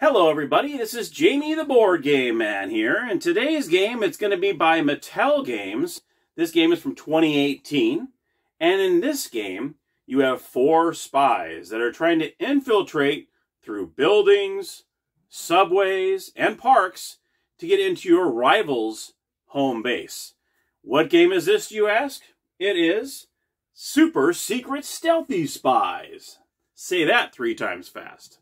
Hello everybody, this is Jamie the Board Game Man here, and today's game, it's going to be by Mattel Games. This game is from 2018, and in this game, you have 4 spies that are trying to infiltrate through buildings, subways, and parks to get into your rival's home base. What game is this, you ask? It is Super Secret Stealthy Spies. Say that 3 times fast.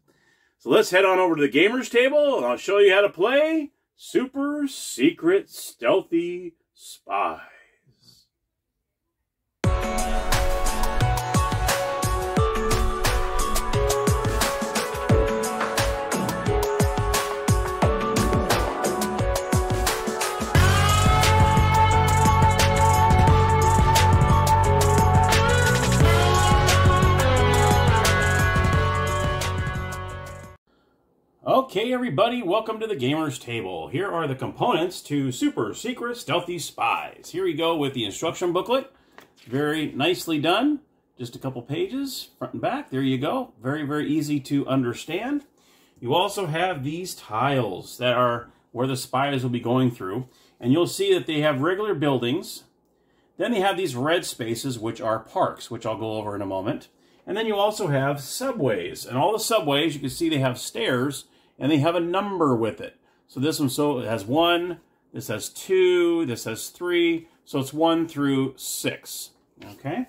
So let's head on over to the gamer's table and I'll show you how to play Super Secret Stealthy Spies. Okay everybody, welcome to the gamer's table. Here are the components to Super Secret Stealthy Spies. Here we go with the instruction booklet. Very nicely done. Just a couple pages, front and back. There you go. Very, very easy to understand. You also have these tiles that are where the spies will be going through. And you'll see that they have regular buildings. Then they have these red spaces, which are parks, which I'll go over in a moment. And then you also have subways. And all the subways, you can see they have stairs. And they have a number with it. So this one, so it has 1, this has 2, this has 3. So it's 1 through 6. Okay.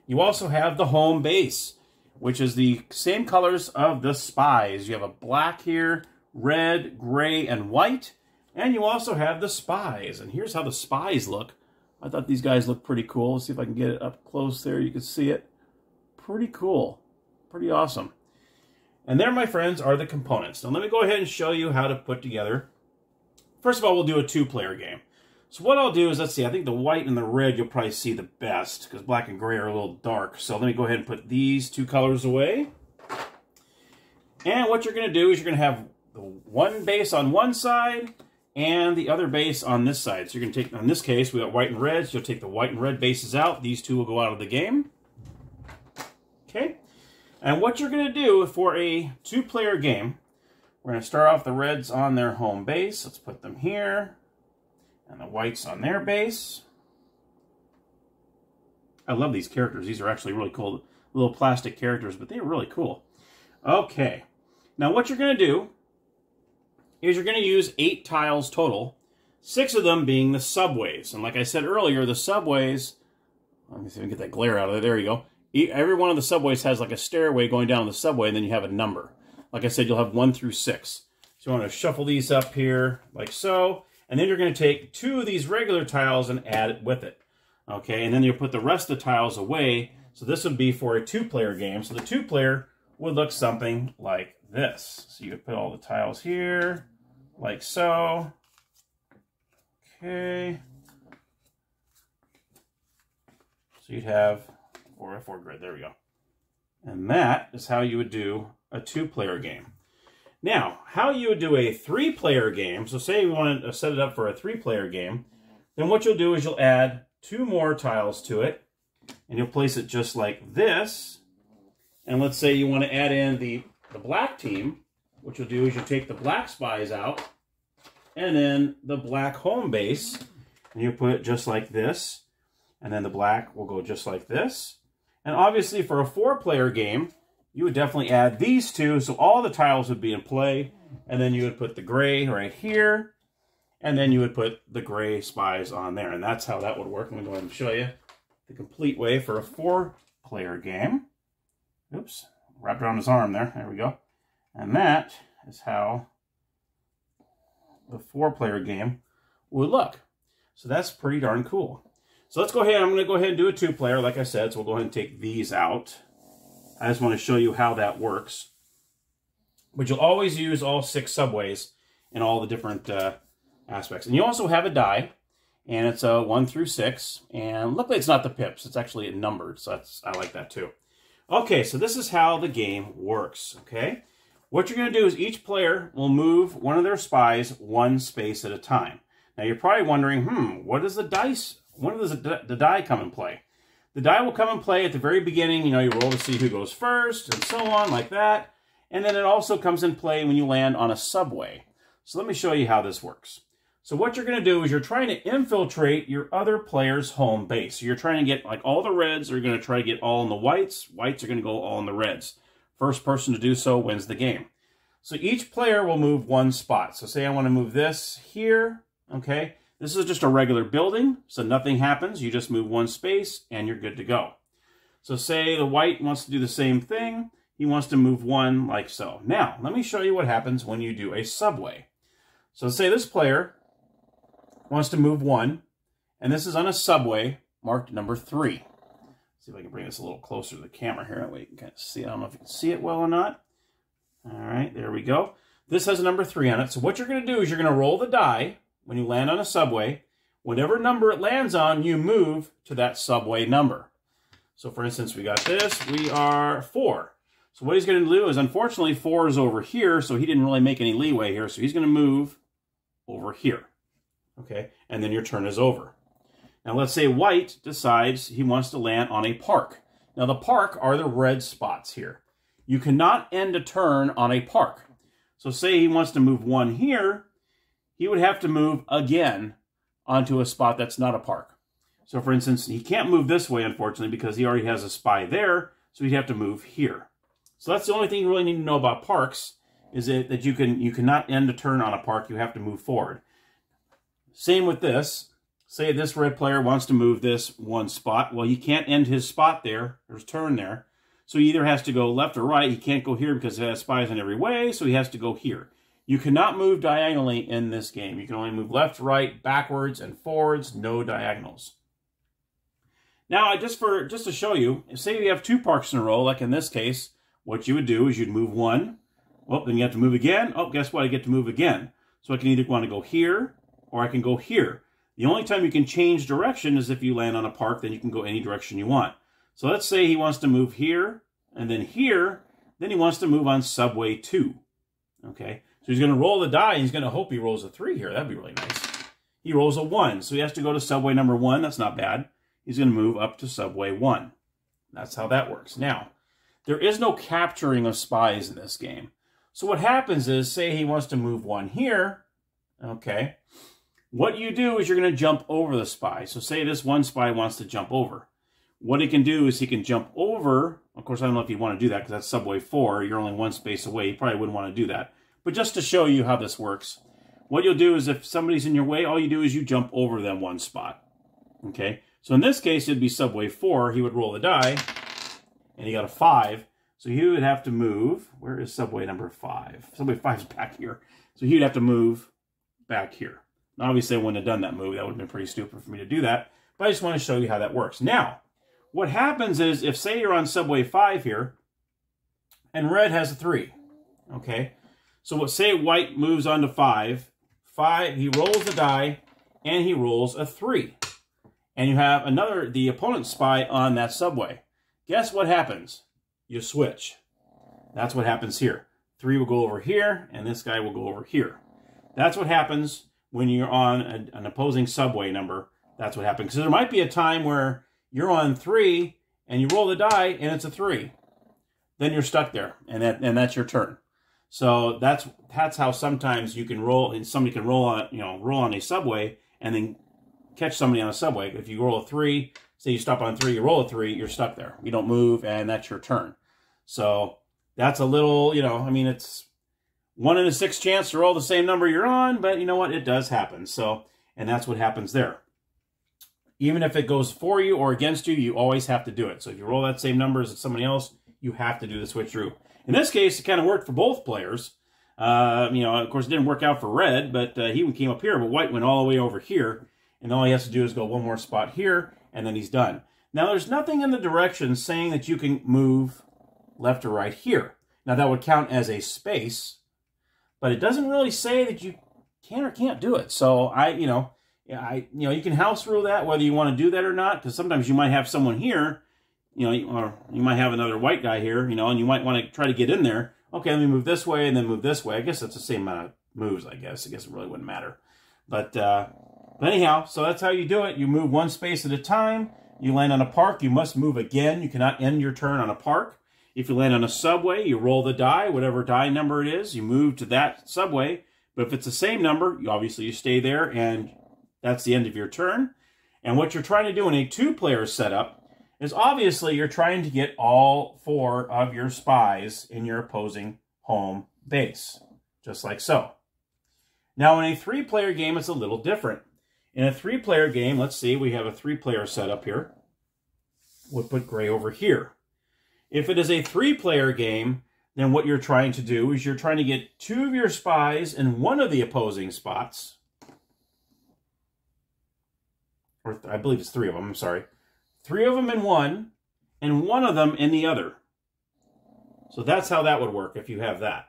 You also have the home base, which is the same colors of the spies. You have a black here, red, gray, and white. And you also have the spies. And here's how the spies look. I thought these guys look pretty cool. Let's see if I can get it up close there. You can see it. Pretty cool. Pretty awesome. And there, my friends, are the components. Now, let me go ahead and show you how to put together. First of all, we'll do a 2-player game. So what I'll do is, let's see, I think the white and the red you'll probably see the best, because black and gray are a little dark. So let me go ahead and put these 2 colors away. And what you're going to do is you're going to have the one base on one side and the other base on this side. So you're going to take, in this case, we got white and red, so you'll take the white and red bases out. These 2 will go out of the game. Okay. And what you're going to do for a 2-player game, we're going to start off the reds on their home base. Let's put them here. And the whites on their base. I love these characters. These are actually really cool. Little plastic characters, but they're really cool. Okay. Now what you're going to do is you're going to use 8 tiles total. 6 of them being the subways. And like I said earlier, the subways, let me see if I can get that glare out of there. There you go. Every one of the subways has like a stairway going down the subway, and then you have a number. Like I said, you'll have 1 through 6. So you want to shuffle these up here like so, and then you're going to take 2 of these regular tiles and add it with it. Okay, and then you'll put the rest of the tiles away. So this would be for a 2-player game. So the 2-player would look something like this. So you would put all the tiles here, like so. Okay. So you'd have 4x4 grid, there we go. And that is how you would do a 2-player game. Now, how you would do a 3-player game, so say we want to set it up for a 3-player game, then what you'll do is you'll add 2 more tiles to it, and you'll place it just like this. And let's say you want to add in the black team. What you'll do is you'll take the black spies out, and then the black home base, and you put it just like this. And then the black will go just like this. And obviously for a 4-player game, you would definitely add these 2, so all the tiles would be in play. And then you would put the gray right here, and then you would put the gray spies on there. And that's how that would work. I'm going to go ahead and show you the complete way for a 4-player game. Oops, wrapped around his arm there. There we go. And that is how the 4-player game would look. So that's pretty darn cool. So let's go ahead. I'm going to go ahead and do a 2-player, like I said. So we'll go ahead and take these out. I just want to show you how that works. But you'll always use all 6 subways in all the different aspects. And you also have a die, and it's a 1 through 6. And luckily it's not the pips. It's actually numbered, so I like that too. Okay, so this is how the game works, okay? What you're going to do is each player will move one of their spies 1 space at a time. Now you're probably wondering, what is the dice? When does the die come in play? The die will come in play at the very beginning. You know, you roll to see who goes first and so on, like that. And then it also comes in play when you land on a subway. So let me show you how this works. So what you're going to do is you're trying to infiltrate your other player's home base. So you're trying to get like all the reds are going to try to get all in the whites. Whites are going to go all in the reds. First person to do so wins the game. So each player will move one spot. So say I want to move this here. Okay. This is just a regular building. So nothing happens. You just move one space and you're good to go. So say the white wants to do the same thing. He wants to move one like so. Now, let me show you what happens when you do a subway. So say this player wants to move one, and this is on a subway marked number 3. Let's see if I can bring this a little closer to the camera here. That way you can kind of see it. I don't know if you can see it well or not. All right, there we go. This has a number 3 on it. So what you're going to do is you're going to roll the die when you land on a subway. Whatever number it lands on, you move to that subway number. So for instance, we got this. We are 4. So what he's going to do is, unfortunately, 4 is over here, so he didn't really make any leeway here. So he's going to move over here. Okay, and then your turn is over. Now let's say white decides he wants to land on a park. Now the park are the red spots here. You cannot end a turn on a park. So say he wants to move 1 here, he would have to move again onto a spot that's not a park. So for instance, he can't move this way, unfortunately, because he already has a spy there, so he'd have to move here. So that's the only thing you really need to know about parks, is that you cannot end a turn on a park, you have to move forward. Same with this. Say this red player wants to move this one spot. Well, he can't end his spot there, his turn there. So he either has to go left or right. He can't go here because it has spies in every way, so he has to go here. You cannot move diagonally in this game. You can only move left, right, backwards, and forwards, no diagonals. Now, just to show you, say you have 2 parks in a row, like in this case, what you would do is you'd move 1. Well, then you have to move again. Oh, guess what? I get to move again. So I can either want to go here, or I can go here. The only time you can change direction is if you land on a park, then you can go any direction you want. So let's say he wants to move here, and then here, then he wants to move on subway 2. Okay, so he's going to roll the die, and he's going to hope he rolls a 3 here. That'd be really nice. He rolls a 1, so he has to go to subway number 1. That's not bad. He's going to move up to subway 1. That's how that works. Now, there is no capturing of spies in this game. So what happens is, say he wants to move 1 here, okay, what you do is you're going to jump over the spy. So say this one spy wants to jump over. What he can do is he can jump over. Of course, I don't know if you want to do that because that's subway 4. You're only 1 space away. You probably wouldn't want to do that. But just to show you how this works, what you'll do is if somebody's in your way, all you do is you jump over them 1 spot. Okay? So in this case, it'd be subway 4. He would roll the die, and he got a 5. So he would have to move. Where is subway number 5? Subway 5 is back here. So he'd have to move back here. Obviously, I wouldn't have done that move. That would have been pretty stupid for me to do that. But I just want to show you how that works. Now, what happens is, if say you're on subway 5 here, and red has a 3, okay? So what say white moves on to 5. 5, he rolls the die, and he rolls a 3. And you have the opponent's spy on that subway. Guess what happens? You switch. That's what happens here. 3 will go over here, and this guy will go over here. That's what happens when you're on an opposing subway number. That's what happens. Because there might be a time where you're on 3, and you roll the die, and it's a 3. Then you're stuck there, and that's your turn. So that's how sometimes you can roll, and somebody can roll on a subway, and then catch somebody on a subway. If you roll a 3, say you stop on 3, you roll a 3, you're stuck there. You don't move, and that's your turn. So that's a little, I mean, it's 1 in a 6 chance to roll the same number you're on, but you know what? It does happen. So, and that's what happens there. Even if it goes for you or against you, you always have to do it. So if you roll that same number as somebody else, you have to do the switcheroo. In this case, it kind of worked for both players. Of course, it didn't work out for red, but he came up here, but white went all the way over here. And all he has to do is go 1 more spot here, and then he's done. Now, there's nothing in the directions saying that you can move left or right here. Now, that would count as a space, but it doesn't really say that you can or can't do it. So, you can house rule that, whether you want to do that or not, because sometimes you might have someone here, or you might have another white guy here, and you might want to try to get in there. Okay, let me move this way and then move this way. I guess that's the same amount of moves, I guess. I guess it really wouldn't matter. But anyhow, so that's how you do it. You move 1 space at a time. You land on a park. You must move again. You cannot end your turn on a park. If you land on a subway, you roll the die, whatever die number it is, you move to that subway. But if it's the same number, you stay there, and that's the end of your turn. And what you're trying to do in a 2-player setup is obviously you're trying to get all 4 of your spies in your opposing home base, just like so. Now, in a 3-player game, it's a little different. In a 3-player game, let's see, we have a 3-player setup here. We'll put gray over here. If it is a 3-player game, then what you're trying to do is you're trying to get 2 of your spies in one of the opposing spots. Or I believe it's 3 of them, I'm sorry. 3 of them in one, and 1 of them in the other. So that's how that would work if you have that.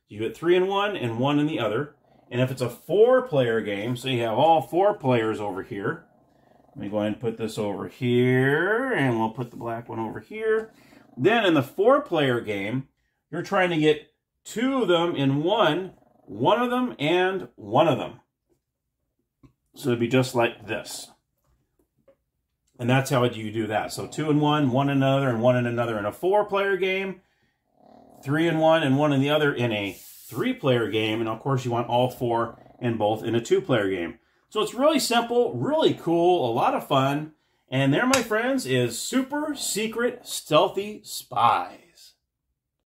You get 3 in one and 1 in the other. And if it's a 4-player game, so you have all 4 players over here. Let me go ahead and put this over here, and we'll put the black one over here. Then in the 4-player game, you're trying to get 2 of them in one of them, and 1 of them. So it'd be just like this. And that's how you do that. So 2 in one, 1 in another, and 1 in another in a 4-player game. 3 in one and 1 in the other in a 3-player game. And of course you want all 4 in both in a 2-player game. So it's really simple, really cool, a lot of fun. And there, my friends, is Super Secret Stealthy Spies.